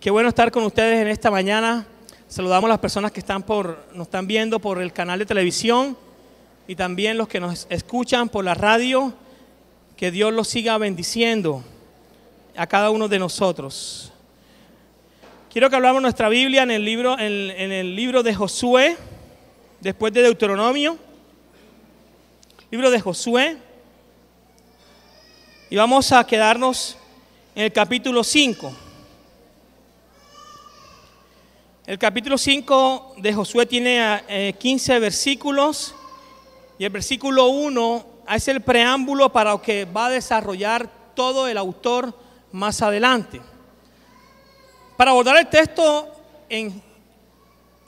Qué bueno estar con ustedes en esta mañana. Saludamos a las personas que nos están viendo por el canal de televisión y también los que nos escuchan por la radio. Que Dios los siga bendiciendo a cada uno de nosotros. Quiero que hablamos nuestra Biblia en el libro de Josué, después de Deuteronomio. Libro de Josué. Y vamos a quedarnos en el capítulo 5. El capítulo 5 de Josué tiene 15 versículos y el versículo 1 es el preámbulo para lo que va a desarrollar todo el autor más adelante. Para abordar el texto en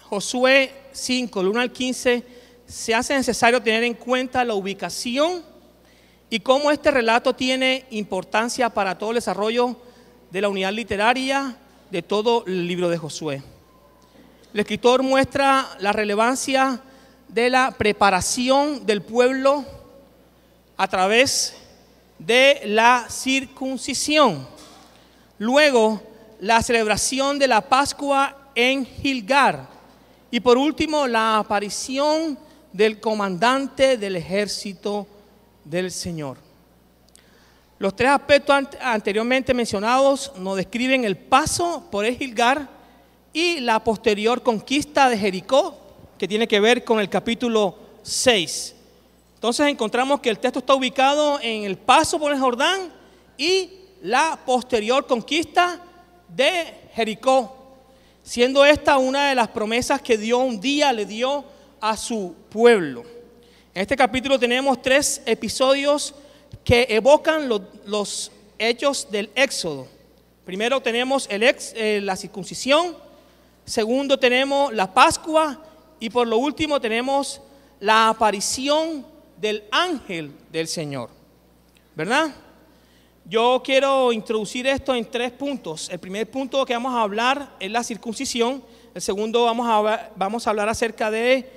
Josué 5, del 1 al 15, se hace necesario tener en cuenta la ubicación y cómo este relato tiene importancia para todo el desarrollo de la unidad literaria de todo el libro de Josué. El escritor muestra la relevancia de la preparación del pueblo a través de la circuncisión. Luego, la celebración de la Pascua en Gilgal. Y por último, la aparición del comandante del ejército del Señor. Los tres aspectos anteriormente mencionados nos describen el paso por el Gilgal y la posterior conquista de Jericó, que tiene que ver con el capítulo 6. Entonces encontramos que el texto está ubicado en el paso por el Jordán y la posterior conquista de Jericó, siendo esta una de las promesas que Dios un día le dio a su pueblo. En este capítulo tenemos 3 episodios que evocan los hechos del Éxodo. Primero tenemos la circuncisión. Segundo tenemos la Pascua y por lo último tenemos la aparición del ángel del Señor, ¿verdad? Yo quiero introducir esto en 3 puntos. El primer punto que vamos a hablar es la circuncisión. El segundo vamos a hablar acerca de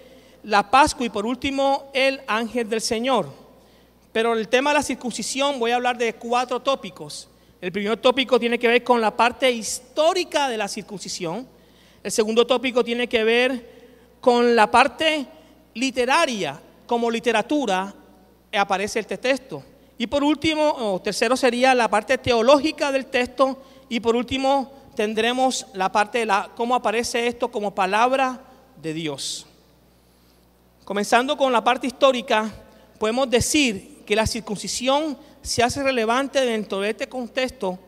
la Pascua y por último el ángel del Señor. Pero el tema de la circuncisión voy a hablar de 4 tópicos. El primer tópico tiene que ver con la parte histórica de la circuncisión. El segundo tópico tiene que ver con la parte literaria, como literatura aparece este texto. Y por último, o tercero sería la parte teológica del texto. Y por último tendremos la parte de cómo aparece esto como palabra de Dios. Comenzando con la parte histórica, podemos decir que la circuncisión se hace relevante dentro de este contexto,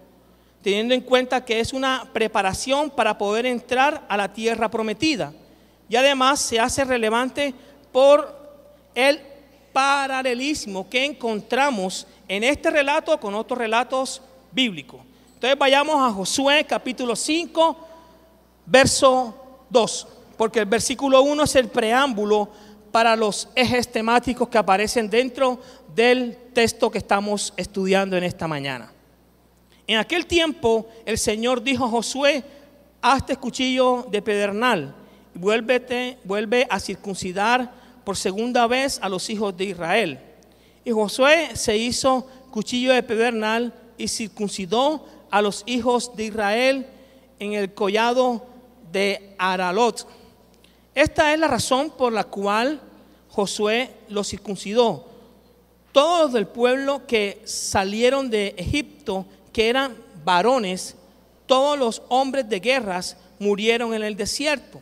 teniendo en cuenta que es una preparación para poder entrar a la tierra prometida. Y además se hace relevante por el paralelismo que encontramos en este relato con otros relatos bíblicos. Entonces vayamos a Josué capítulo 5, verso 2, porque el versículo 1 es el preámbulo para los ejes temáticos que aparecen dentro del texto que estamos estudiando en esta mañana. En aquel tiempo el Señor dijo a Josué: hazte cuchillo de pedernal y vuelve a circuncidar por segunda vez a los hijos de Israel. Y Josué se hizo cuchillo de pedernal y circuncidó a los hijos de Israel en el collado de Aralot. Esta es la razón por la cual Josué los circuncidó. Todos del pueblo que salieron de Egipto, que eran varones, todos los hombres de guerras murieron en el desierto,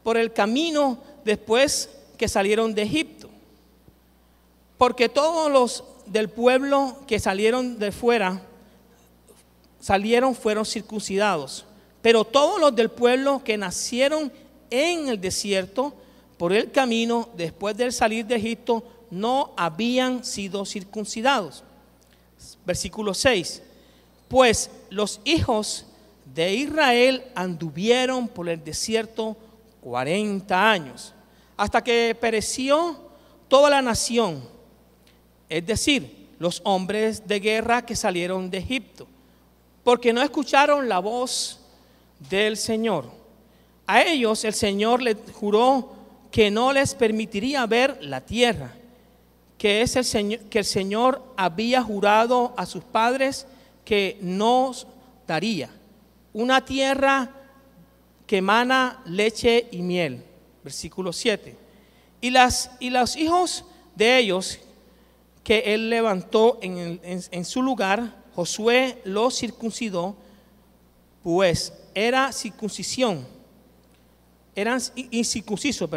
por el camino después que salieron de Egipto. Porque todos los del pueblo que salieron de fuera, fueron circuncidados. Pero todos los del pueblo que nacieron en el desierto, por el camino después de salir de Egipto, no habían sido circuncidados. Versículo 6. Pues los hijos de Israel anduvieron por el desierto 40 años, hasta que pereció toda la nación, es decir, los hombres de guerra que salieron de Egipto, porque no escucharon la voz del Señor. A ellos el Señor les juró que no les permitiría ver la tierra, que el Señor había jurado a sus padres que nos daría. una tierra que emana leche y miel. Versículo 7. Y los hijos de ellos que él levantó en su lugar, Josué los circuncidó, pues eran incircuncisos,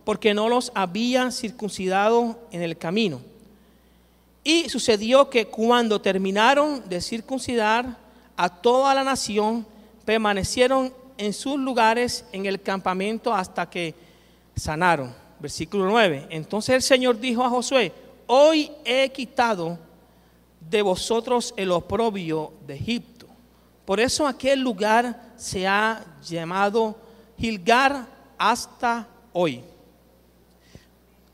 porque no los habían circuncidado en el camino. Y sucedió que cuando terminaron de circuncidar a toda la nación, permanecieron en sus lugares en el campamento hasta que sanaron. Versículo 9. Entonces el Señor dijo a Josué: hoy he quitado de vosotros el oprobio de Egipto. Por eso aquel lugar se ha llamado Gilgal hasta hoy.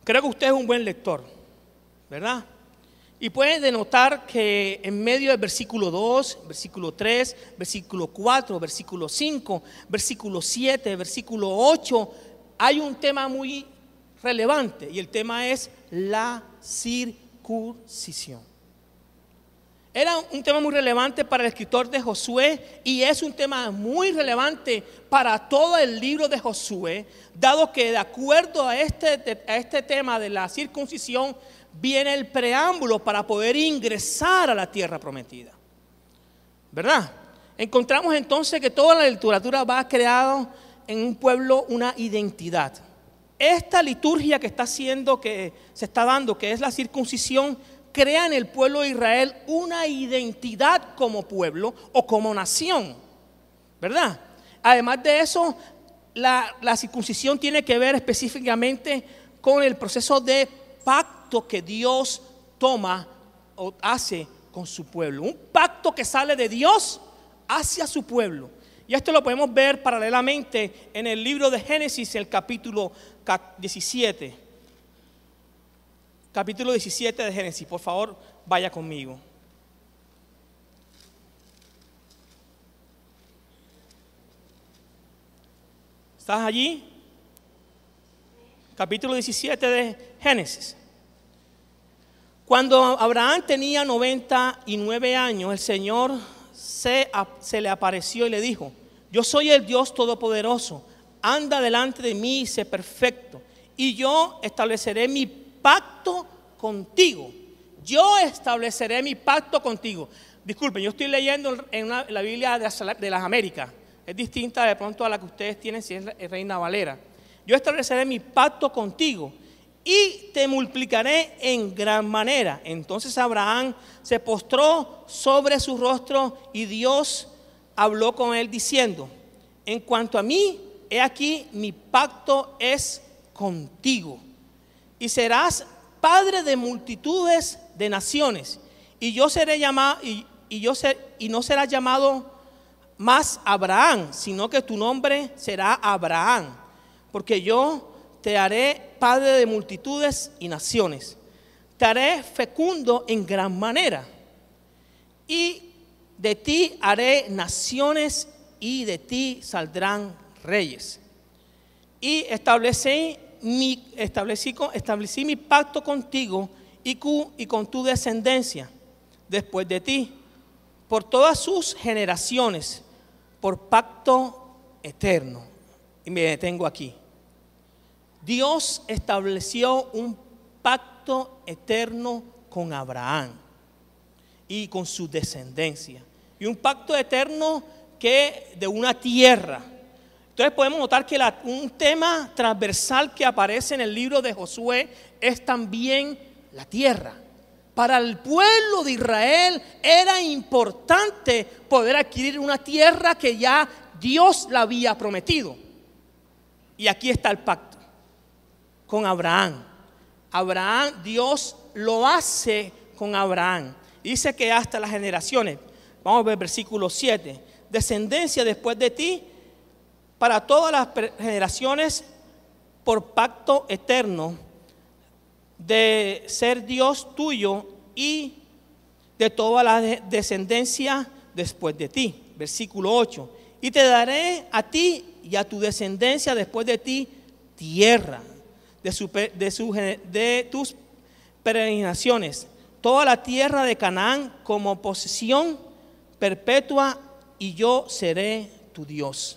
Creo que usted es un buen lector, ¿verdad? Y puede denotar que en medio del versículo 2, versículo 3, versículo 4, versículo 5, versículo 7, versículo 8, hay un tema muy relevante, y el tema es la circuncisión. Era un tema muy relevante para el escritor de Josué, y es un tema muy relevante para todo el libro de Josué, dado que de acuerdo a este tema de la circuncisión viene el preámbulo para poder ingresar a la tierra prometida, ¿verdad? Encontramos entonces que toda la literatura va creando en un pueblo una identidad. Esta liturgia que se está dando, que es la circuncisión, crea en el pueblo de Israel una identidad como pueblo o como nación, ¿verdad? Además de eso, la circuncisión tiene que ver específicamente con el proceso de pacto que Dios toma o hace con su pueblo. Un pacto que sale de Dios hacia su pueblo. Y esto lo podemos ver paralelamente en el libro de Génesis, el capítulo 17. Capítulo 17 de Génesis. Por favor, vaya conmigo. ¿Estás allí? Capítulo 17 de Génesis. Cuando Abraham tenía 99 años, el Señor se le apareció y le dijo: yo soy el Dios Todopoderoso, anda delante de mí y sé perfecto, y yo estableceré mi pacto contigo. Yo estableceré mi pacto contigo. Disculpen, yo estoy leyendo en la Biblia de las Américas. Es distinta de pronto a la que ustedes tienen si es Reina Valera. Yo estableceré mi pacto contigo y te multiplicaré en gran manera. Entonces Abraham se postró sobre su rostro y Dios habló con él diciendo: en cuanto a mí, he aquí mi pacto es contigo, y serás padre de multitudes de naciones, y yo seré llamado y no serás llamado más Abraham, sino que tu nombre será Abraham, porque yo te haré padre de multitudes y naciones, te haré fecundo en gran manera, y de ti haré naciones, y de ti saldrán reyes. Y establecí mi pacto contigo y con tu descendencia después de ti, por todas sus generaciones, por pacto eterno. Y me detengo aquí. Dios estableció un pacto eterno con Abraham y con su descendencia, y un pacto eterno que de una tierra. Entonces podemos notar que un tema transversal que aparece en el libro de Josué es también la tierra. Para el pueblo de Israel era importante poder adquirir una tierra que ya Dios la había prometido. Y aquí está el pacto con Abraham. Dios lo hace con Abraham. Dice que hasta las generaciones, vamos a ver versículo 7, descendencia después de ti, para todas las generaciones, por pacto eterno, de ser Dios tuyo y de toda la descendencia después de ti. Versículo 8, y te daré a ti y a tu descendencia después de ti tierra de tus peregrinaciones, toda la tierra de Canaán como posesión perpetua, y yo seré tu Dios.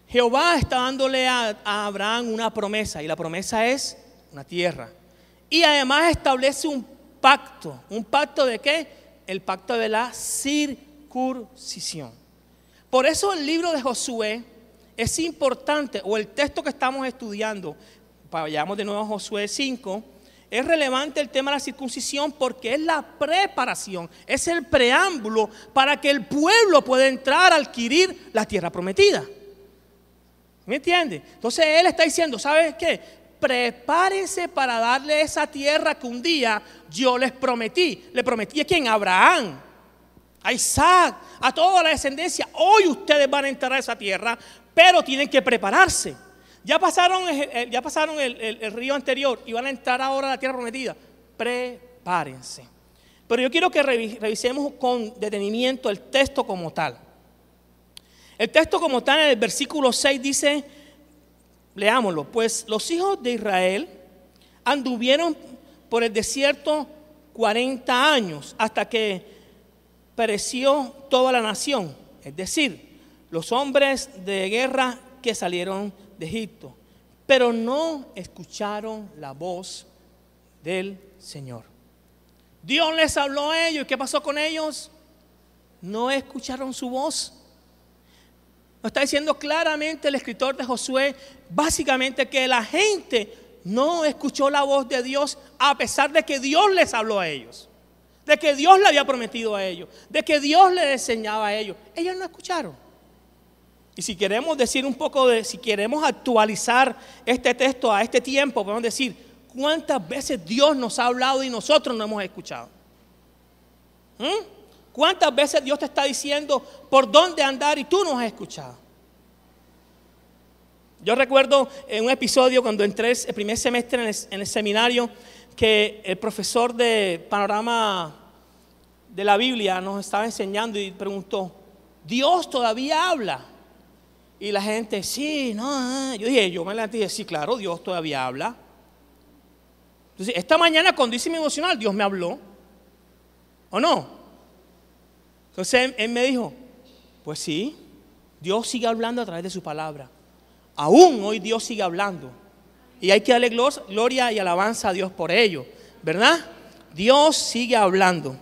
Jehová está dándole a Abraham una promesa, y la promesa es una tierra. Y además establece un pacto. ¿Un pacto de qué? El pacto de la circuncisión. Por eso el libro de Josué es importante, o el texto que estamos estudiando, vayamos de nuevo a Josué 5, es relevante el tema de la circuncisión porque es la preparación, es el preámbulo para que el pueblo pueda entrar a adquirir la tierra prometida. ¿Me entiende? Entonces él está diciendo, ¿sabes qué? Prepárense para darle esa tierra que un día yo les prometí. ¿Le prometí a quién? A Abraham, a Isaac, a toda la descendencia. Hoy ustedes van a entrar a esa tierra, pero tienen que prepararse. Ya pasaron el río anterior y van a entrar ahora a la tierra prometida. Prepárense. Pero yo quiero que revisemos con detenimiento el texto como tal. El texto como tal en el versículo 6 dice, leámoslo, pues los hijos de Israel anduvieron por el desierto 40 años hasta que pereció toda la nación, es decir, los hombres de guerra que salieron de Egipto, pero no escucharon la voz del Señor. Dios les habló a ellos, ¿y qué pasó con ellos? No escucharon su voz. Nos está diciendo claramente el escritor de Josué, básicamente que la gente no escuchó la voz de Dios a pesar de que Dios les habló a ellos, de que Dios le había prometido a ellos, de que Dios les enseñaba a ellos. Ellos no escucharon. Y si queremos decir un poco si queremos actualizar este texto a este tiempo, podemos decir, ¿cuántas veces Dios nos ha hablado y nosotros no hemos escuchado? ¿Cuántas veces Dios te está diciendo por dónde andar y tú no has escuchado? Yo recuerdo en un episodio cuando entré el primer semestre en el seminario que el profesor de Panorama de la Biblia nos estaba enseñando y preguntó, ¿Dios todavía habla? Y la gente, sí, no. Yo me levanté y dije, sí, claro, Dios todavía habla. Entonces, esta mañana cuando hice mi emocional, Dios me habló. ¿O no? Entonces él me dijo, pues sí, Dios sigue hablando a través de su palabra. Aún hoy Dios sigue hablando. Y hay que darle gloria y alabanza a Dios por ello, ¿verdad? Dios sigue hablando.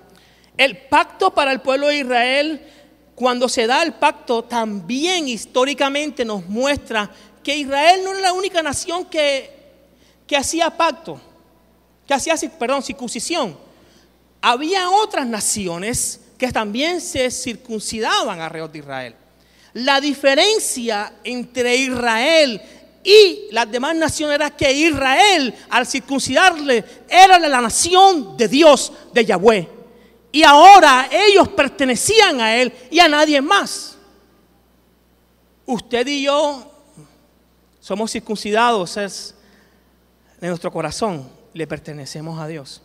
El pacto para el pueblo de Israel, cuando se da el pacto, también históricamente nos muestra que Israel no era la única nación que hacía pacto, que hacía, circuncisión. Había otras naciones que también se circuncidaban alrededor de Israel. La diferencia entre Israel y las demás naciones era que Israel, al circuncidarle, era la nación de Dios, de Yahweh. Y ahora ellos pertenecían a Él y a nadie más. Usted y yo somos circuncidados de nuestro corazón, le pertenecemos a Dios.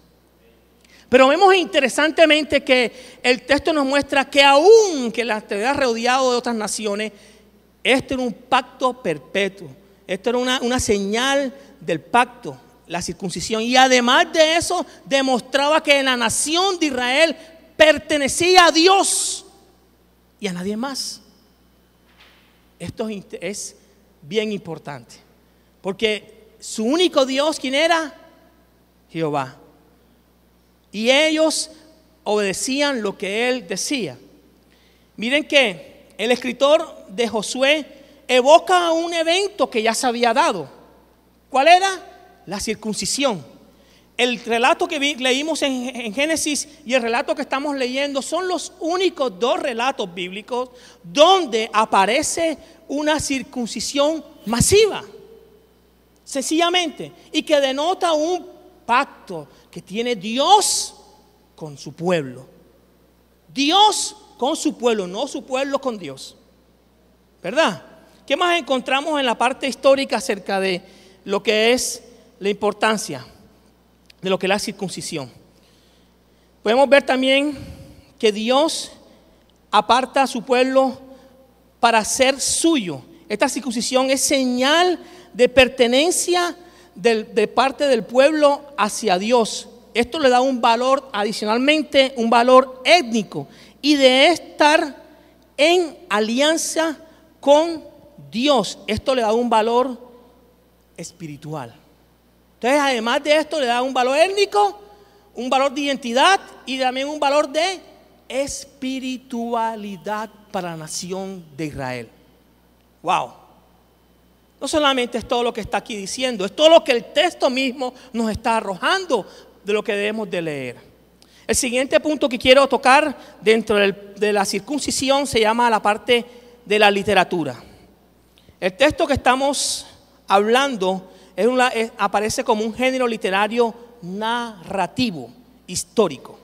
Pero vemos interesantemente que el texto nos muestra que aún que la estuviera rodeado de otras naciones, esto era un pacto perpetuo. Esto era una señal del pacto, la circuncisión. Y además de eso, demostraba que la nación de Israel pertenecía a Dios y a nadie más. Esto es bien importante. Porque su único Dios, ¿quién era? Jehová. Y ellos obedecían lo que él decía. Miren que el escritor de Josué evoca un evento que ya se había dado. ¿Cuál era? La circuncisión. El relato que leímos en Génesis y el relato que estamos leyendo son los únicos dos relatos bíblicos donde aparece una circuncisión masiva. Sencillamente. Y que denota un pacto que tiene Dios con su pueblo. Dios con su pueblo, no su pueblo con Dios. ¿Verdad? ¿Qué más encontramos en la parte histórica acerca de lo que es la importancia de lo que es la circuncisión? Podemos ver también que Dios aparta a su pueblo para ser suyo. Esta circuncisión es señal de pertenencia de parte del pueblo hacia Dios. Esto le da un valor, adicionalmente, un valor étnico y de estar en alianza con Dios. Esto le da un valor espiritual. Entonces, además de esto, le da un valor étnico, un valor de identidad y también un valor de espiritualidad para la nación de Israel. Wow. No solamente es todo lo que está aquí diciendo, es todo lo que el texto mismo nos está arrojando de lo que debemos de leer. El siguiente punto que quiero tocar dentro de la circuncisión se llama la parte de la literatura. El texto que estamos hablando aparece como un género literario narrativo, histórico.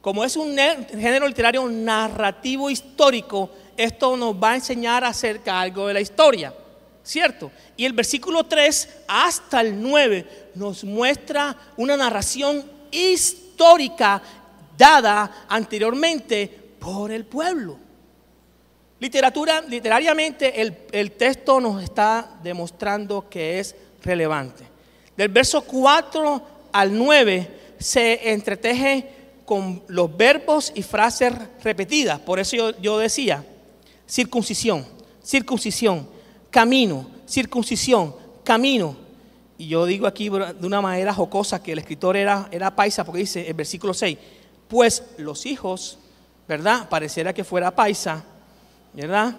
Como es un género literario narrativo histórico, esto nos va a enseñar acerca de algo de la historia, ¿cierto? Y el versículo 3 hasta el 9 nos muestra una narración histórica dada anteriormente por el pueblo. Literariamente el texto nos está demostrando que es relevante. Del verso 4 al 9 se entreteje con los verbos y frases repetidas. Por eso yo decía, circuncisión, circuncisión, camino, circuncisión, camino. Y yo digo aquí de una manera jocosa que el escritor era paisa, porque dice el versículo 6, pues los hijos, ¿verdad? Pareciera que fuera paisa, ¿verdad?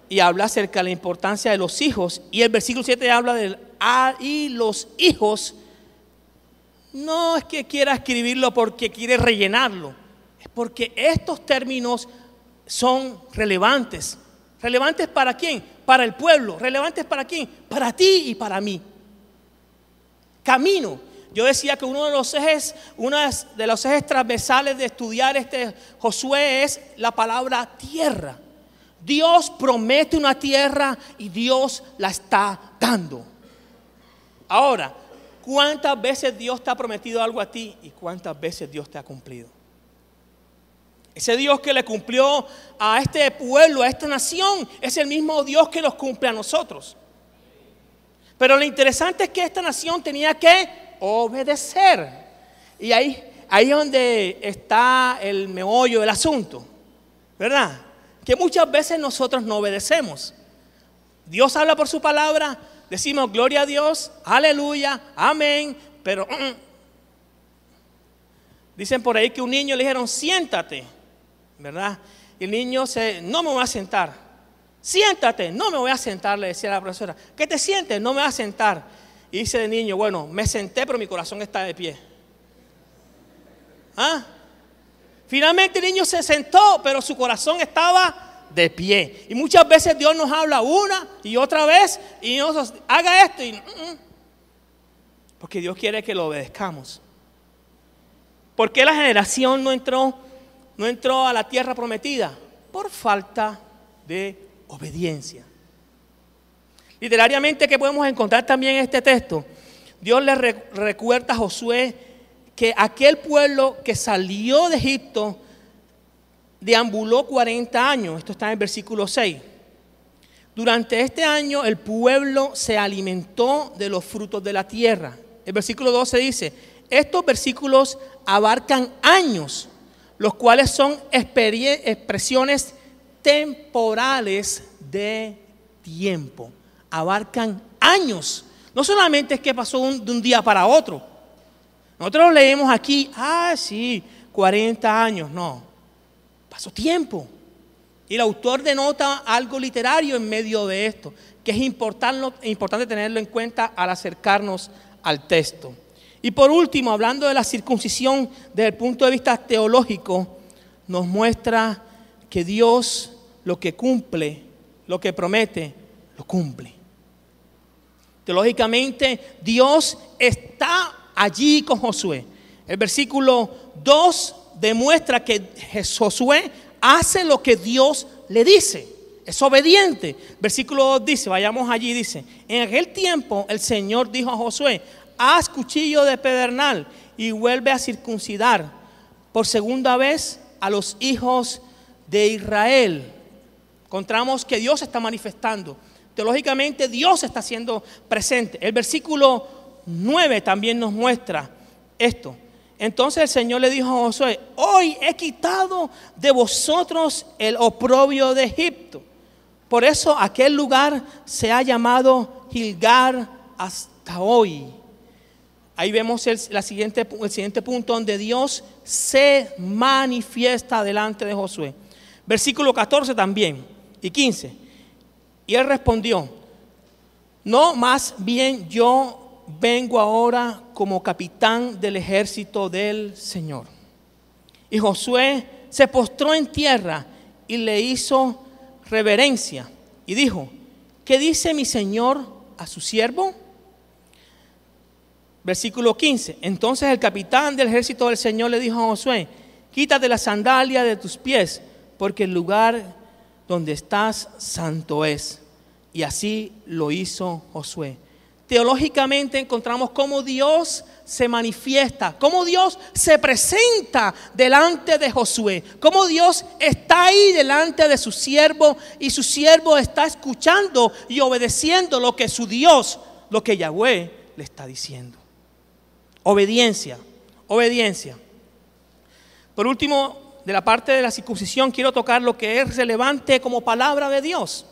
Y habla acerca de la importancia de los hijos. Y el versículo 7 habla del y los hijos. No es que quiera escribirlo porque quiere rellenarlo, es porque estos términos son relevantes. ¿Relevantes para quién? Para el pueblo. ¿Relevantes para quién? Para ti y para mí. Camino. Yo decía que uno de los ejes transversales de estudiar Josué es la palabra tierra. Dios promete una tierra y Dios la está dando. Ahora, ¿cuántas veces Dios te ha prometido algo a ti y cuántas veces Dios te ha cumplido? Ese Dios que le cumplió a este pueblo, a esta nación, es el mismo Dios que nos cumple a nosotros. Pero lo interesante es que esta nación tenía que obedecer. Y ahí es donde está el meollo del asunto, ¿verdad? Que muchas veces nosotros no obedecemos. Dios habla por su palabra, decimos gloria a Dios, aleluya, amén, pero dicen por ahí que un niño le dijeron siéntate, ¿verdad? Y el niño no me voy a sentar. Siéntate, no me voy a sentar, le decía la profesora. ¿Qué te sientes? No me voy a sentar. Y dice el niño, bueno, me senté, pero mi corazón está de pie. ¿Ah? Finalmente el niño se sentó, pero su corazón estaba de pie. Y muchas veces Dios nos habla una y otra vez y nos haga esto porque Dios quiere que lo obedezcamos. ¿Por qué la generación no entró a la tierra prometida? Por falta de obediencia. Literariamente, ¿qué podemos encontrar también en este texto? Dios le recuerda a Josué que aquel pueblo que salió de Egipto deambuló 40 años. Esto está en el versículo 6. Durante este año el pueblo se alimentó de los frutos de la tierra. El versículo 12 dice, estos versículos abarcan años, los cuales son expresiones temporales de tiempo. Abarcan años. No solamente es que pasó de un día para otro. Nosotros leemos aquí, sí, 40 años. No, pasó tiempo. Y el autor denota algo literario en medio de esto, que es importante tenerlo en cuenta al acercarnos al texto. Y por último, hablando de la circuncisión desde el punto de vista teológico, nos muestra que Dios lo que cumple, lo que promete, lo cumple. Teológicamente, Dios está allí con Josué. El versículo 2 demuestra que Josué hace lo que Dios le dice. Es obediente. Versículo 2 dice, vayamos allí, dice, en aquel tiempo el Señor dijo a Josué, haz cuchillo de pedernal y vuelve a circuncidar por segunda vez a los hijos de Israel. Encontramos que Dios está manifestando. Teológicamente Dios está siendo presente. El versículo 9 también nos muestra esto. Entonces el Señor le dijo a Josué: hoy he quitado de vosotros el oprobio de Egipto. Por eso aquel lugar se ha llamado Gilgal hasta hoy. Ahí vemos el siguiente punto donde Dios se manifiesta delante de Josué. Versículo 14 también y 15. Y él respondió: no, más bien yo vengo ahora como capitán del ejército del Señor. Y Josué se postró en tierra y le hizo reverencia y dijo: ¿qué dice mi señor a su siervo? Versículo 15. Entonces el capitán del ejército del Señor le dijo a Josué: quítate la sandalia de tus pies, porque el lugar donde estás santo es. Y así lo hizo Josué. Teológicamente encontramos cómo Dios se manifiesta, cómo Dios se presenta delante de Josué, cómo Dios está ahí delante de su siervo y su siervo está escuchando y obedeciendo lo que su Dios, lo que Yahweh le está diciendo. Obediencia, obediencia. Por último, de la parte de la circuncisión, quiero tocar lo que es relevante como palabra de Dios,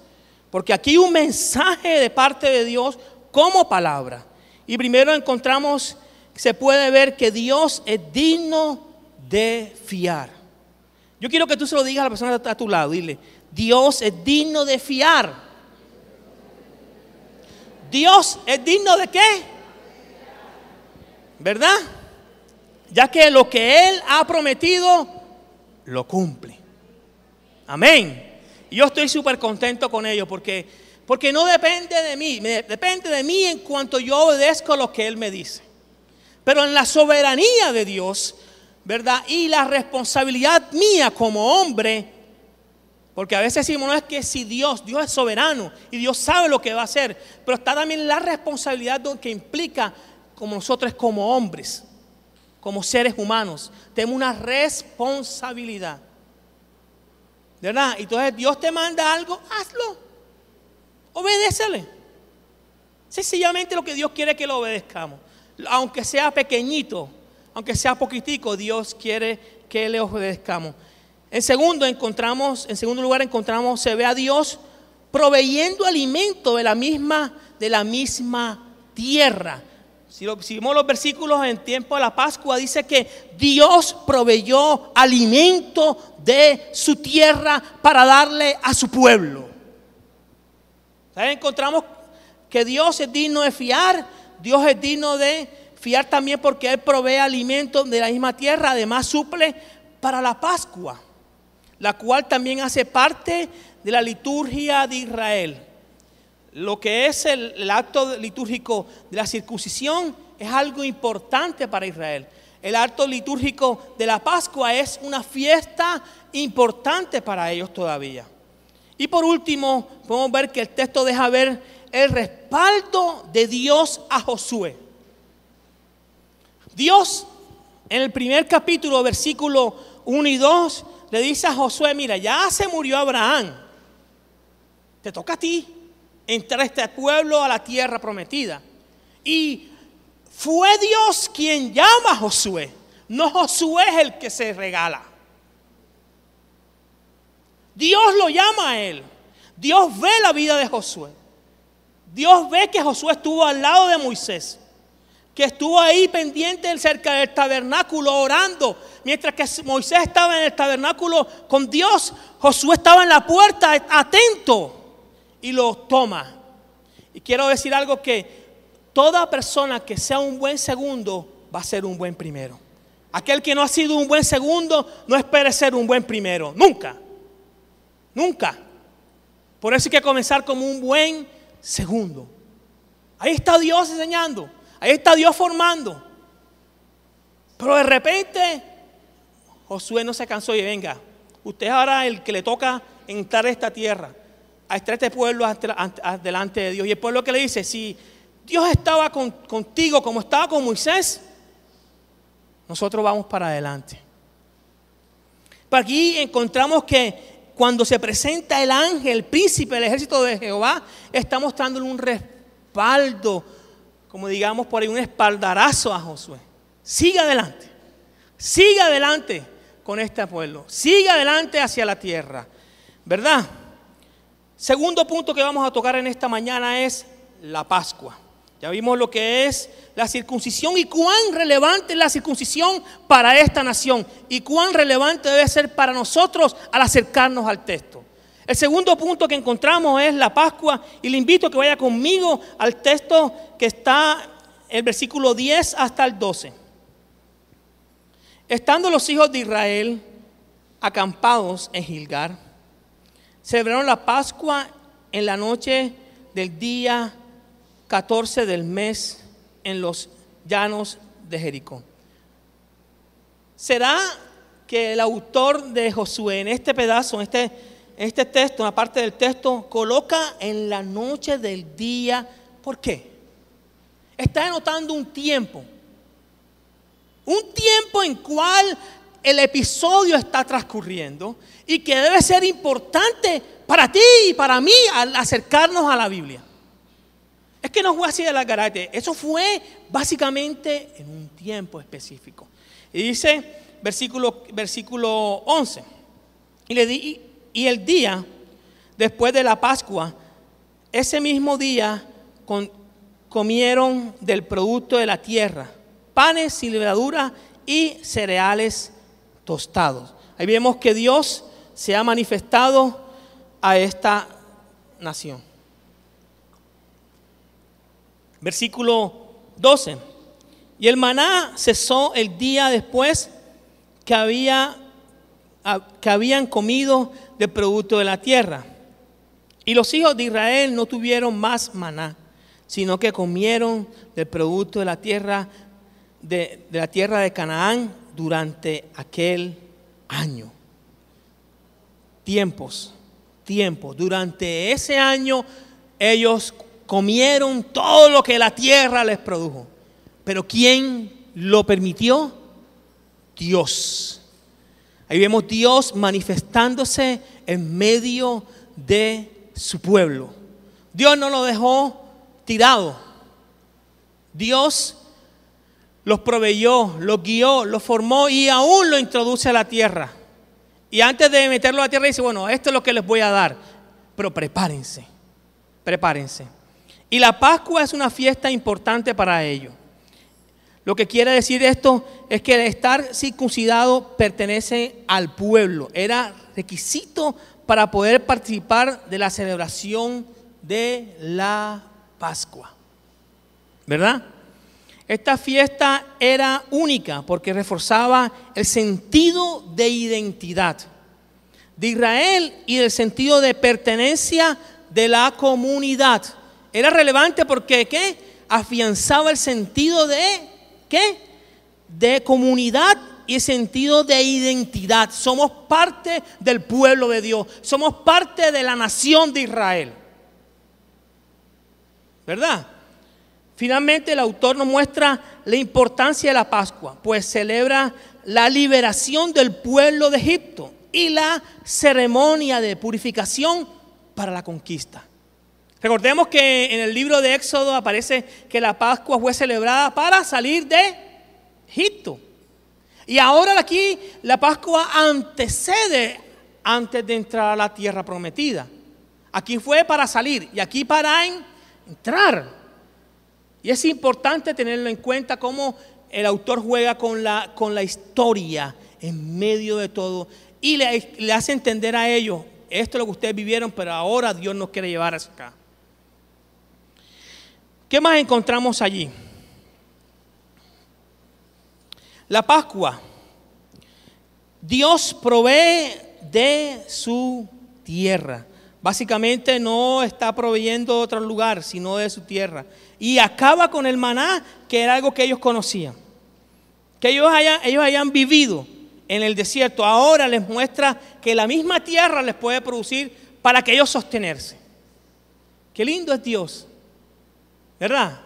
porque aquí hay un mensaje de parte de Dios como palabra. Y primero encontramos, se puede ver que Dios es digno de fiar. Yo quiero que tú se lo digas a la persona que está a tu lado. Dile: Dios es digno de fiar. Dios es digno de ¿qué? ¿Verdad? Ya que lo que Él ha prometido lo cumple. Amén. Y yo estoy súper contento con ello porque no depende de mí, depende de mí en cuanto yo obedezco lo que Él me dice. Pero en la soberanía de Dios, ¿verdad? Y la responsabilidad mía como hombre, porque a veces decimos: no, es que si Dios es soberano y Dios sabe lo que va a hacer, pero está también la responsabilidad que implica como nosotros como hombres, como seres humanos, tenemos una responsabilidad, ¿verdad? Entonces Dios te manda algo, hazlo, obedécele. Sencillamente lo que Dios quiere que lo obedezcamos, aunque sea pequeñito, aunque sea poquitico, Dios quiere que le obedezcamos. En segundo lugar encontramos, se ve a Dios proveyendo alimento de la misma tierra. Si vemos los versículos en tiempo de la Pascua, dice que Dios proveyó alimento de su tierra para darle a su pueblo. ¿Sabes? Encontramos que Dios es digno de fiar. Dios es digno de fiar también porque Él provee alimento de la misma tierra. Además suple para la Pascua, la cual también hace parte de la liturgia de Israel. Lo que es el acto litúrgico de la circuncisión es algo importante para Israel. El acto litúrgico de la Pascua es una fiesta importante para ellos todavía. Y por último, podemos ver que el texto deja ver el respaldo de Dios a Josué. Dios, en el primer capítulo, versículo 1 y 2, le dice a Josué: mira, ya se murió Abraham, te toca a ti entrar a este pueblo a la tierra prometida. Y fue Dios quien llama a Josué, no Josué es el que se regala. Dios lo llama a él. Dios ve la vida de Josué. Dios ve que Josué estuvo al lado de Moisés, que estuvo ahí pendiente cerca del tabernáculo orando. Mientras que Moisés estaba en el tabernáculo con Dios, Josué estaba en la puerta atento y lo toma. Y quiero decir algo, que toda persona que sea un buen segundo va a ser un buen primero. Aquel que no ha sido un buen segundo no espere ser un buen primero, nunca, nunca. Por eso hay que comenzar como un buen segundo. Ahí está Dios enseñando, ahí está Dios formando. Pero de repente Josué no se cansó y venga, usted es ahora el que le toca entrar a esta tierra, a este pueblo delante de Dios. Y el pueblo que le dice: si Dios estaba contigo como estaba con Moisés, nosotros vamos para adelante. Pero aquí encontramos que cuando se presenta el ángel, el príncipe del ejército de Jehová, está mostrándole un respaldo, como digamos por ahí, un espaldarazo a Josué. Sigue adelante, Siga adelante con este pueblo. Siga adelante hacia la tierra. ¿Verdad? Segundo punto que vamos a tocar en esta mañana es la Pascua. Ya vimos lo que es la circuncisión y cuán relevante es la circuncisión para esta nación y cuán relevante debe ser para nosotros al acercarnos al texto. El segundo punto que encontramos es la Pascua y le invito a que vaya conmigo al texto que está el versículo 10 hasta el 12. Estando los hijos de Israel acampados en Gilgal, celebraron la Pascua en la noche del día 14 del mes en los llanos de Jericó. ¿Será que el autor de Josué en este pedazo, en este texto, una parte del texto, coloca en la noche del día? ¿Por qué? Está denotando un tiempo en cual el episodio está transcurriendo y que debe ser importante para ti y para mí al acercarnos a la Biblia. Es que no fue así de la garate, eso fue básicamente en un tiempo específico. Y dice, versículo 11, y el día después de la Pascua, ese mismo día comieron del producto de la tierra, panes sin levadura y cereales tostados. Ahí vemos que Dios se ha manifestado a esta nación. Versículo 12. Y el maná cesó el día después que habían comido del producto de la tierra. Y los hijos de Israel no tuvieron más maná, sino que comieron del producto de la tierra de Canaán durante aquel año. Tiempos. Durante ese año ellos comieron todo lo que la tierra les produjo. Pero ¿quién lo permitió? Dios. Ahí vemos Dios manifestándose en medio de su pueblo. Dios no lo dejó tirado. Dios los proveyó, los guió, los formó y aún lo introduce a la tierra. Y antes de meterlo a la tierra dice, bueno, esto es lo que les voy a dar. Pero prepárense. Y la Pascua es una fiesta importante para ellos. Lo que quiere decir esto es que el estar circuncidado pertenece al pueblo. Era requisito para poder participar de la celebración de la Pascua. ¿Verdad? Esta fiesta era única porque reforzaba el sentido de identidad de Israel y el sentido de pertenencia de la comunidad. Era relevante porque ¿qué? Afianzaba el sentido de ¿qué? De comunidad y el sentido de identidad. Somos parte del pueblo de Dios. Somos parte de la nación de Israel. ¿Verdad? Finalmente el autor nos muestra la importancia de la Pascua, pues celebra la liberación del pueblo de Egipto y la ceremonia de purificación para la conquista. Recordemos que en el libro de Éxodo aparece que la Pascua fue celebrada para salir de Egipto. Y ahora aquí la Pascua antecede antes de entrar a la tierra prometida. Aquí fue para salir y aquí para entrar. Y es importante tenerlo en cuenta cómo el autor juega con la historia en medio de todo y le hace entender a ellos, esto es lo que ustedes vivieron, pero ahora Dios nos quiere llevar hacia acá. ¿Qué más encontramos allí? La Pascua. Dios provee de su tierra. Básicamente no está proveyendo de otro lugar, sino de su tierra. Y acaba con el maná, que era algo que ellos conocían. Que ellos hayan vivido en el desierto. Ahora les muestra que la misma tierra les puede producir para que ellos sostenerse. Qué lindo es Dios. ¿Verdad?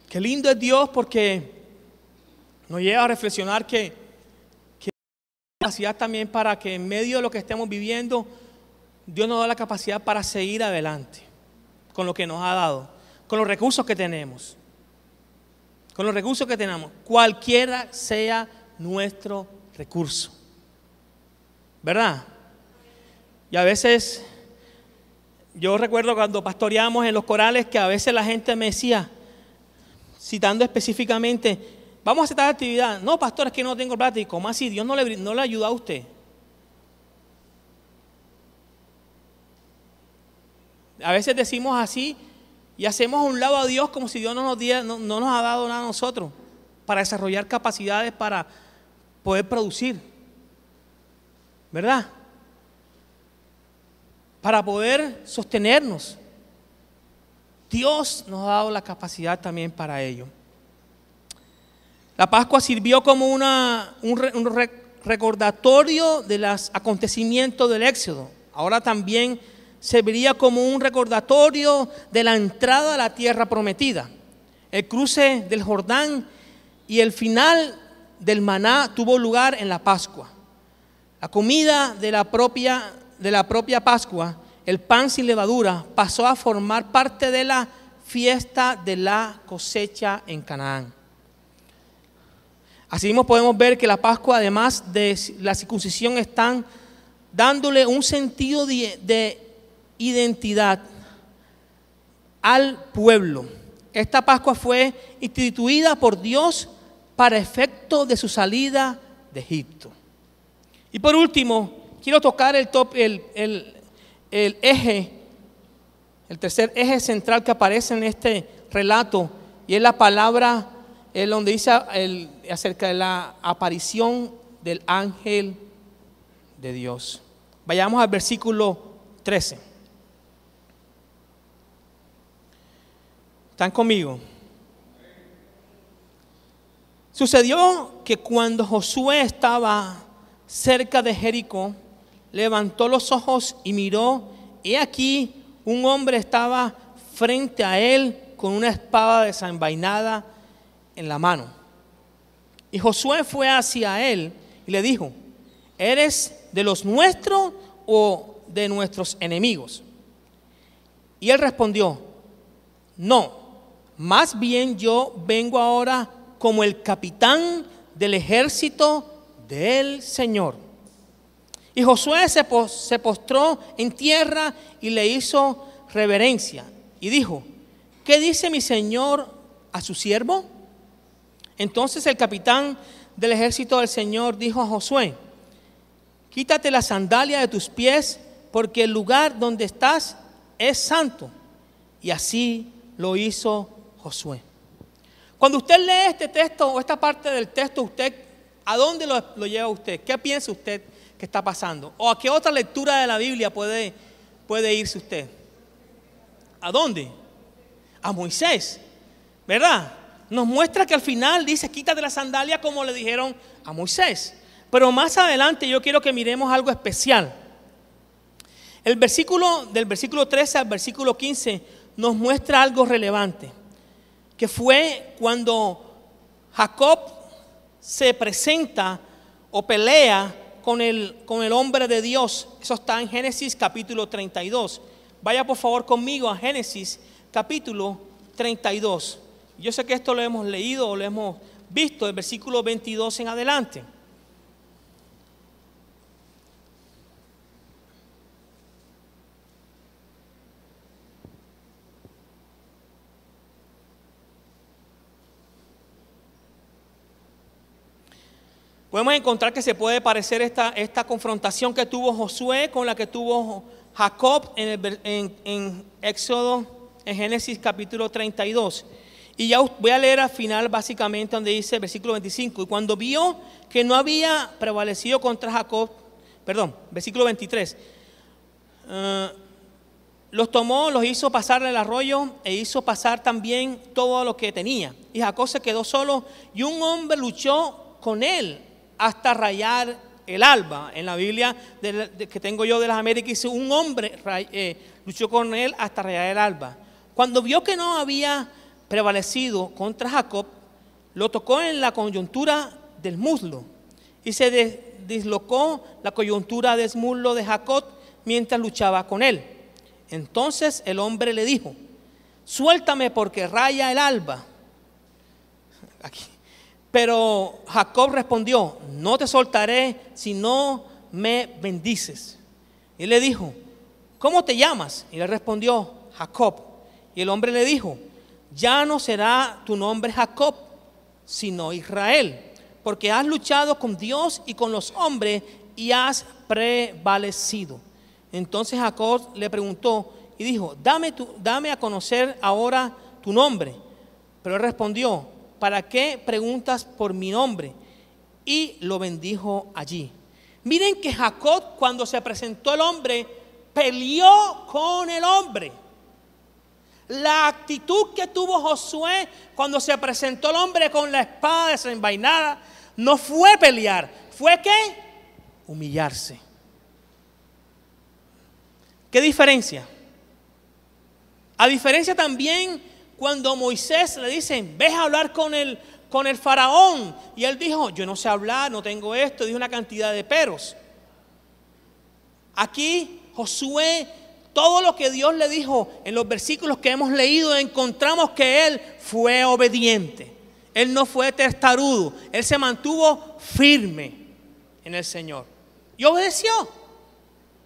Qué lindo es Dios porque nos lleva a reflexionar que hay capacidad también para que en medio de lo que estemos viviendo, Dios nos da la capacidad para seguir adelante con lo que nos ha dado, con los recursos que tenemos. con los recursos que tenemos, cualquiera sea nuestro recurso, ¿verdad? Y a veces, yo recuerdo cuando pastoreábamos en los corales que a veces la gente me decía, citando específicamente, vamos a hacer tal actividad. No, pastor, es que no tengo plata. ¿Y cómo así? Dios no le ayuda a usted. A veces decimos así y hacemos a un lado a Dios como si Dios no nos ha dado nada a nosotros para desarrollar capacidades para poder producir, ¿verdad? Para poder sostenernos. Dios nos ha dado la capacidad también para ello. La Pascua sirvió como un recordatorio de los acontecimientos del Éxodo. Ahora también serviría como un recordatorio de la entrada a la tierra prometida. El cruce del Jordán y el final del maná tuvo lugar en la Pascua. La comida de la propia Pascua, el pan sin levadura, pasó a formar parte de la fiesta de la cosecha en Canaán. Así mismo podemos ver que la Pascua, además de la circuncisión, están dándole un sentido de identidad al pueblo. Esta Pascua fue instituida por Dios para efecto de su salida de Egipto. Y por último, quiero tocar el tercer eje central que aparece en este relato, y es la palabra donde dice acerca de la aparición del ángel de Dios. Vayamos al versículo 13. ¿Están conmigo? Sucedió que cuando Josué estaba cerca de Jericó, levantó los ojos y miró, y aquí un hombre estaba frente a él con una espada desenvainada en la mano. Y Josué fue hacia él y le dijo: ¿eres de los nuestros o de nuestros enemigos? Y él respondió: no, más bien yo vengo ahora como el capitán del ejército del Señor. Y Josué se postró en tierra y le hizo reverencia y dijo: ¿qué dice mi señor a su siervo? Entonces el capitán del ejército del Señor dijo a Josué: quítate la sandalia de tus pies, porque el lugar donde estás es santo. Y así lo hizo Josué. Cuando usted lee este texto o esta parte del texto, ¿a dónde lo lleva usted? ¿Qué piensa usted que está pasando? ¿O a qué otra lectura de la Biblia puede irse usted? ¿A dónde? A Moisés, ¿verdad? Nos muestra que al final dice: quítate la sandalia, como le dijeron a Moisés. Pero más adelante yo quiero que miremos algo especial. Del versículo 13 al versículo 15 nos muestra algo relevante, que fue cuando Jacob se presenta o pelea con el hombre de Dios. Eso está en Génesis capítulo 32. Vaya por favor conmigo a Génesis capítulo 32. Yo sé que esto lo hemos leído o lo hemos visto, del versículo 22 en adelante. Podemos encontrar que se puede parecer esta confrontación que tuvo Josué con la que tuvo Jacob en Éxodo, en Génesis capítulo 32. Y ya voy a leer al final básicamente donde dice versículo 25. Y cuando vio que no había prevalecido contra Jacob, versículo 23. Los tomó, los hizo pasar el arroyo e hizo pasar también todo lo que tenía. Y Jacob se quedó solo y un hombre luchó con él hasta rayar el alba. En la Biblia que tengo yo de las Américas dice: un hombre luchó con él hasta rayar el alba. Cuando vio que no había prevalecido contra Jacob, lo tocó en la coyuntura del muslo y se dislocó la coyuntura del muslo de Jacob mientras luchaba con él. Entonces el hombre le dijo: suéltame porque raya el alba. aquí. Pero Jacob respondió: no te soltaré si no me bendices. Y él le dijo: ¿cómo te llamas? Y él respondió: Jacob. Y el hombre le dijo: ya no será tu nombre Jacob, sino Israel, porque has luchado con Dios y con los hombres y has prevalecido. Entonces Jacob le preguntó y dijo: dame a conocer ahora tu nombre. Pero él respondió: ¿para qué preguntas por mi nombre? Y lo bendijo allí. Miren que Jacob, cuando se presentó el hombre, peleó con el hombre. La actitud que tuvo Josué cuando se presentó el hombre con la espada desenvainada no fue pelear, fue ¿qué? Humillarse. ¿Qué diferencia? A diferencia también cuando Moisés le dicen: ve a hablar con el faraón, y él dijo: yo no sé hablar, no tengo esto, dijo una cantidad de peros. Aquí Josué, todo lo que Dios le dijo en los versículos que hemos leído, encontramos que él fue obediente. Él no fue testarudo, él se mantuvo firme en el Señor y obedeció,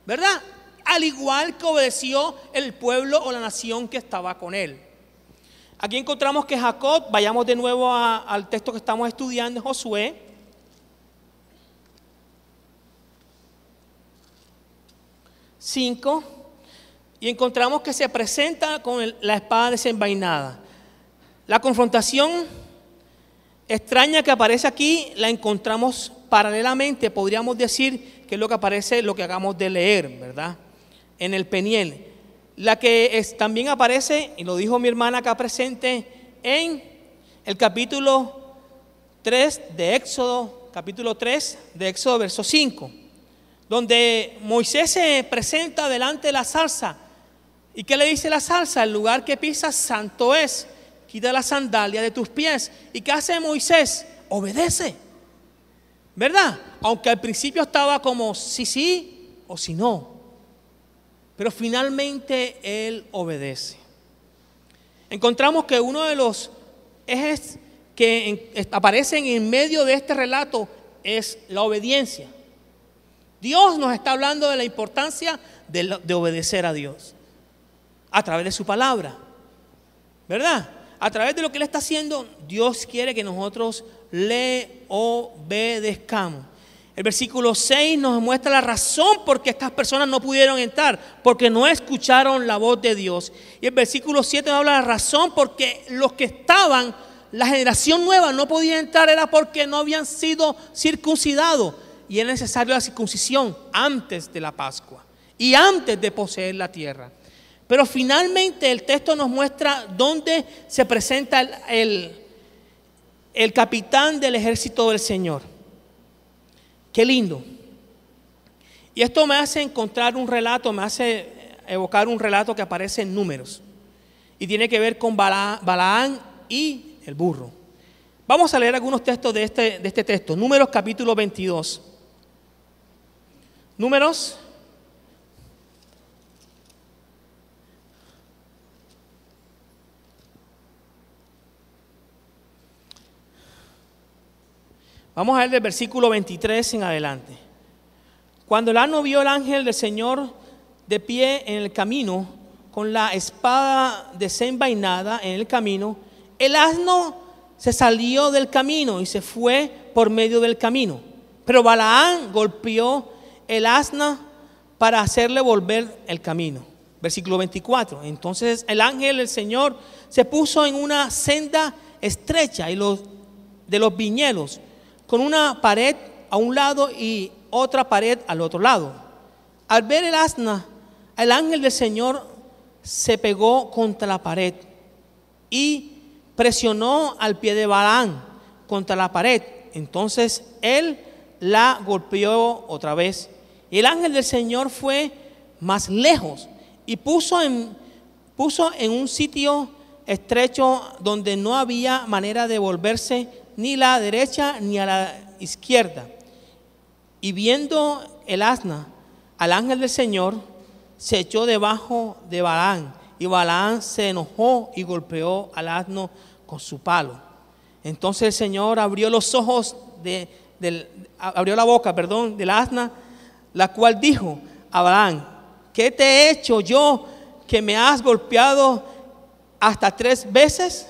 ¿verdad? Al igual que obedeció el pueblo o la nación que estaba con él. Aquí encontramos que Jacob, vayamos de nuevo al texto que estamos estudiando, Josué. Y encontramos que se presenta con la espada desenvainada. La confrontación extraña que aparece aquí la encontramos paralelamente, podríamos decir que es lo que aparece, lo que acabamos de leer, ¿verdad? En el Peniel. La que también aparece, y lo dijo mi hermana acá presente, en el capítulo 3 de Éxodo, verso 5, donde Moisés se presenta delante de la zarza. ¿Y qué le dice la zarza? El lugar que pisas santo es, quita la sandalia de tus pies. ¿Y qué hace Moisés? Obedece, ¿verdad? Aunque al principio estaba como sí o si no. Pero finalmente él obedece. Encontramos que uno de los ejes que aparecen en medio de este relato es la obediencia. Dios nos está hablando de la importancia de obedecer a Dios a través de su palabra, ¿verdad? A través de lo que Él está haciendo, Dios quiere que nosotros le obedezcamos. El versículo 6 nos muestra la razón por qué estas personas no pudieron entrar, porque no escucharon la voz de Dios. Y el versículo 7 nos habla de la razón porque los que estaban, la generación nueva, no podía entrar, era porque no habían sido circuncidados. Y era necesaria la circuncisión antes de la Pascua y antes de poseer la tierra. Pero finalmente el texto nos muestra dónde se presenta el capitán del ejército del Señor. Qué lindo. Y esto me hace encontrar un relato, me hace evocar un relato que aparece en Números. Y tiene que ver con Balaán y el burro. Vamos a leer algunos textos de este texto. Números capítulo 22. Números. Vamos a ver del versículo 23 en adelante. Cuando el asno vio al ángel del Señor de pie en el camino, con la espada desenvainada en el camino, el asno se salió del camino y se fue por medio del camino. Pero Balaán golpeó el asna para hacerle volver el camino. Versículo 24. Entonces el ángel del Señor se puso en una senda estrecha de los viñedos, con una pared a un lado y otra pared al otro lado. Al ver el asna, el ángel del Señor se pegó contra la pared y presionó al pie de Balaán contra la pared. Entonces él la golpeó otra vez. Y el ángel del Señor fue más lejos y puso en un sitio estrecho donde no había manera de volverse ni a la derecha ni a la izquierda. Y viendo el asna al ángel del Señor, se echó debajo de Balaán. Y Balaán se enojó y golpeó al asno con su palo. Entonces el Señor abrió los ojos abrió la boca, del asna, la cual dijo a Balaam: ¿qué te he hecho yo que me has golpeado hasta 3 veces?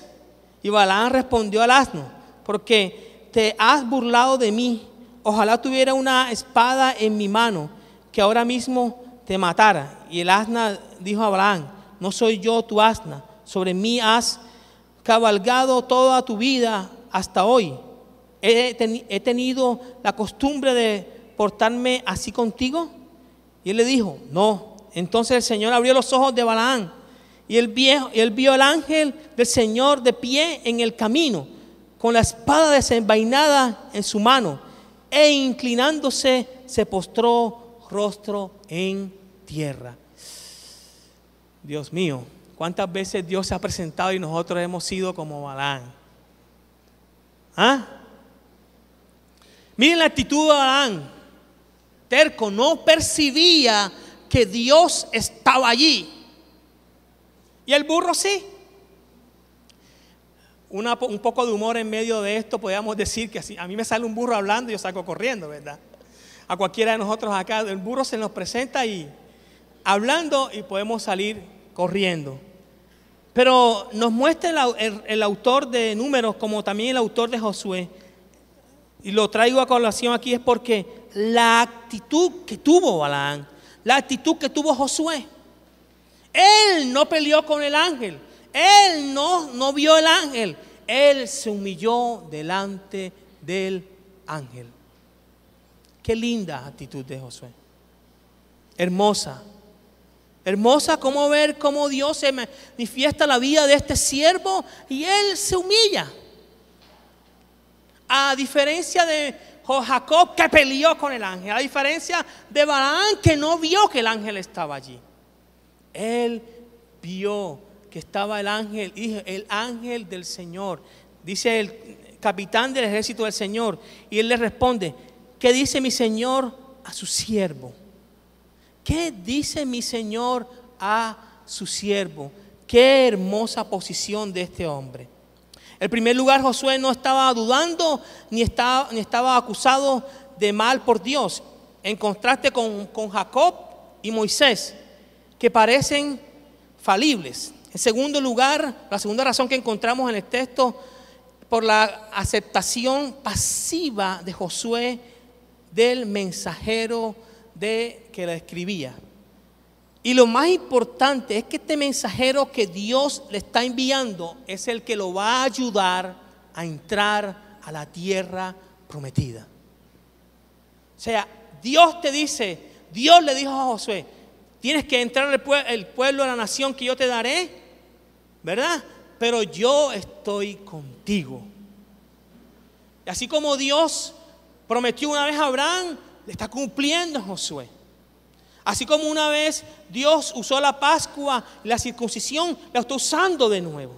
Y Balaam respondió al asno: porque te has burlado de mí. Ojalá tuviera una espada en mi mano, que ahora mismo te matara. Y el asna dijo a Balaam: no soy yo tu asna, sobre mí has cabalgado toda tu vida hasta hoy. ¿He tenido la costumbre de portarme así contigo? Y él le dijo: no. Entonces el Señor abrió los ojos de Balaam, y él vio al ángel del Señor de pie en el camino, con la espada desenvainada en su mano, e inclinándose se postró rostro en tierra. Dios mío, ¿cuántas veces Dios se ha presentado y nosotros hemos sido como Balaam? ¿Ah? Miren la actitud de Balaam. Terco, no percibía que Dios estaba allí. Y el burro sí. Un poco de humor en medio de esto, podríamos decir que a mí me sale un burro hablando y yo salgo corriendo, ¿verdad? A cualquiera de nosotros acá, el burro se nos presenta y hablando y podemos salir corriendo. Pero nos muestra el autor de Números, como también el autor de Josué, y lo traigo a colación aquí, es porque la actitud que tuvo Balaam, la actitud que tuvo Josué, él no peleó con el ángel, él no vio el ángel, él se humilló delante del ángel. Qué linda actitud de Josué, hermosa. Hermosa como ver cómo Dios se manifiesta la vida de este siervo y él se humilla. A diferencia de Jacob, que peleó con el ángel, a diferencia de Balaam, que no vio que el ángel estaba allí. Él vio que estaba el ángel, y dijo: el ángel del Señor. Dice el capitán del ejército del Señor, y él le responde: ¿qué dice mi Señor a su siervo? ¿Qué dice mi Señor a su siervo? Qué hermosa posición de este hombre. En primer lugar, Josué no estaba dudando ni estaba acusado de mal por Dios, en contraste con Jacob y Moisés, que parecen falibles. En segundo lugar, la segunda razón que encontramos en el texto, por la aceptación pasiva de Josué del mensajero que la escribía. Y lo más importante es que este mensajero que Dios le está enviando es el que lo va a ayudar a entrar a la tierra prometida. O sea, Dios le dijo a Josué: tienes que entrar el pueblo de la nación que yo te daré, ¿verdad? Pero yo estoy contigo. Y así como Dios prometió una vez a Abraham, le está cumpliendo a Josué. Así como una vez Dios usó la Pascua y la circuncisión, la está usando de nuevo.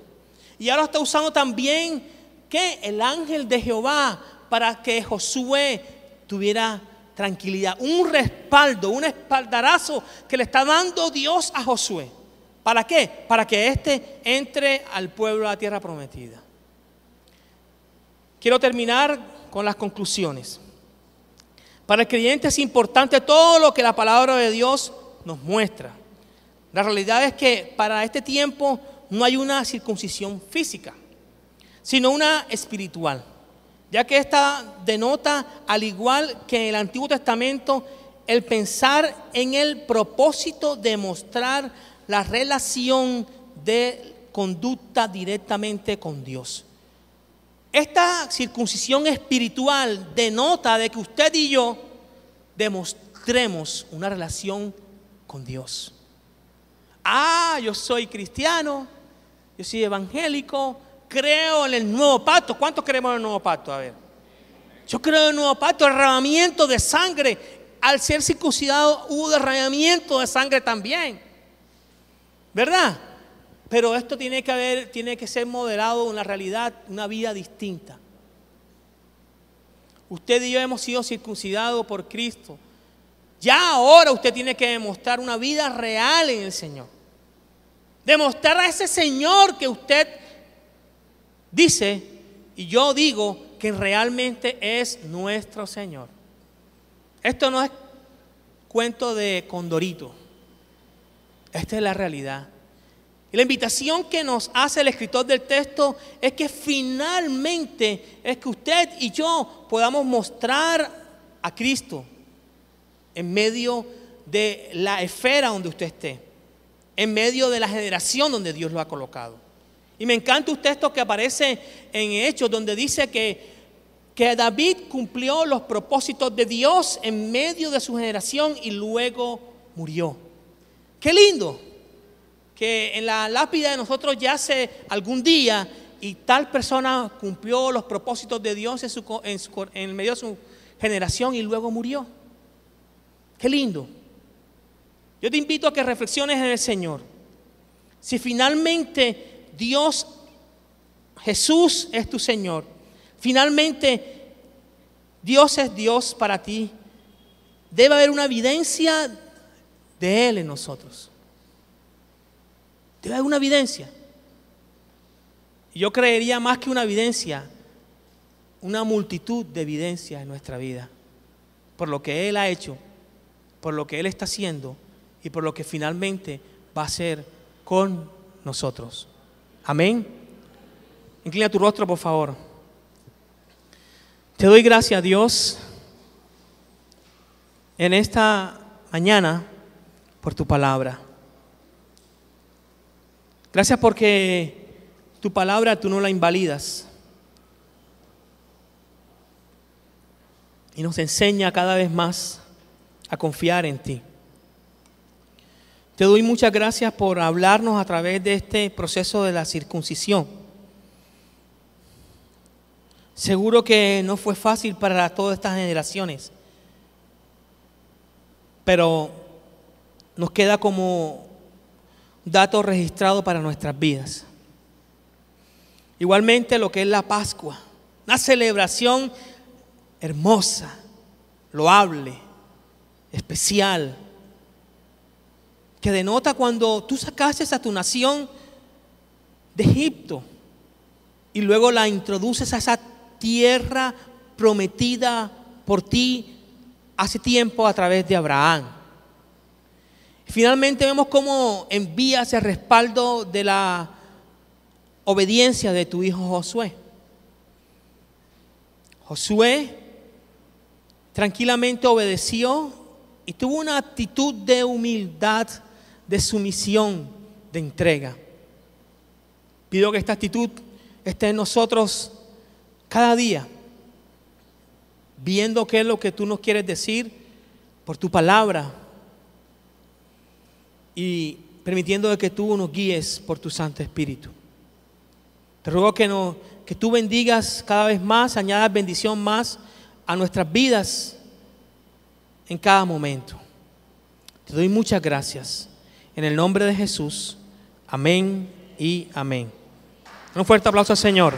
Y ahora está usando también el ángel de Jehová, para que Josué tuviera tranquilidad, un respaldo, un espaldarazo que le está dando Dios a Josué. ¿Para qué? Para que éste entre al pueblo de la tierra prometida. Quiero terminar con las conclusiones. Para el creyente es importante todo lo que la palabra de Dios nos muestra. La realidad es que para este tiempo no hay una circuncisión física, sino una espiritual, ya que esta denota, al igual que en el Antiguo Testamento, el pensar en el propósito de mostrar la relación de conducta directamente con Dios. Esta circuncisión espiritual denota de que usted y yo demostremos una relación con Dios. Yo soy cristiano, yo soy evangélico, creo en el nuevo pacto. ¿Cuántos creemos en el nuevo pacto? A ver. Yo creo en el nuevo pacto, el derramamiento de sangre. Al ser circuncidado hubo derramamiento de sangre también, ¿verdad? Pero esto tiene que ser modelado en una realidad, una vida distinta. Usted y yo hemos sido circuncidados por Cristo. Ya ahora usted tiene que demostrar una vida real en el Señor. Demostrar a ese Señor que usted dice Y yo digo que realmente es nuestro Señor. Esto no es cuento de Condorito. Esta es la realidad. Y la invitación que nos hace el escritor del texto es que finalmente es que usted y yo podamos mostrar a Cristo en medio de la esfera donde usted esté, en medio de la generación donde Dios lo ha colocado. Y me encanta un texto que aparece en Hechos donde dice que David cumplió los propósitos de Dios en medio de su generación y luego murió. ¡Qué lindo! Que en la lápida de nosotros yace algún día y tal persona cumplió los propósitos de Dios en medio de su generación y luego murió. ¡Qué lindo! Yo te invito a que reflexiones en el Señor. Si finalmente Dios, Jesús es tu Señor, finalmente Dios es Dios para ti, debe haber una evidencia de Él en nosotros. Debe haber una evidencia. Yo creería más que una evidencia, una multitud de evidencias en nuestra vida, por lo que Él ha hecho, por lo que Él está haciendo y por lo que finalmente va a hacer con nosotros. Amén. Inclina tu rostro, por favor. Te doy gracias, Dios, en esta mañana por tu palabra. Gracias porque tu palabra tú no la invalidas y nos enseña cada vez más a confiar en ti. Te doy muchas gracias por hablarnos a través de este proceso de la circuncisión. Seguro que no fue fácil para todas estas generaciones, pero nos queda como dato registrado para nuestras vidas. Igualmente lo que es la Pascua, una celebración hermosa, loable, especial, que denota cuando tú sacaste a tu nación de Egipto y luego la introduces a esa tierra prometida por ti hace tiempo a través de Abraham. Finalmente vemos cómo envías el respaldo de la obediencia de tu hijo Josué. Josué tranquilamente obedeció y tuvo una actitud de humildad, de sumisión, de entrega. Pido que esta actitud esté en nosotros cada día, viendo qué es lo que tú nos quieres decir por tu palabra y permitiendo que tú nos guíes por tu Santo Espíritu. Te ruego que tú bendigas cada vez más, añadas bendición más a nuestras vidas en cada momento. Te doy muchas gracias. En el nombre de Jesús. Amén y amén. Un fuerte aplauso al Señor.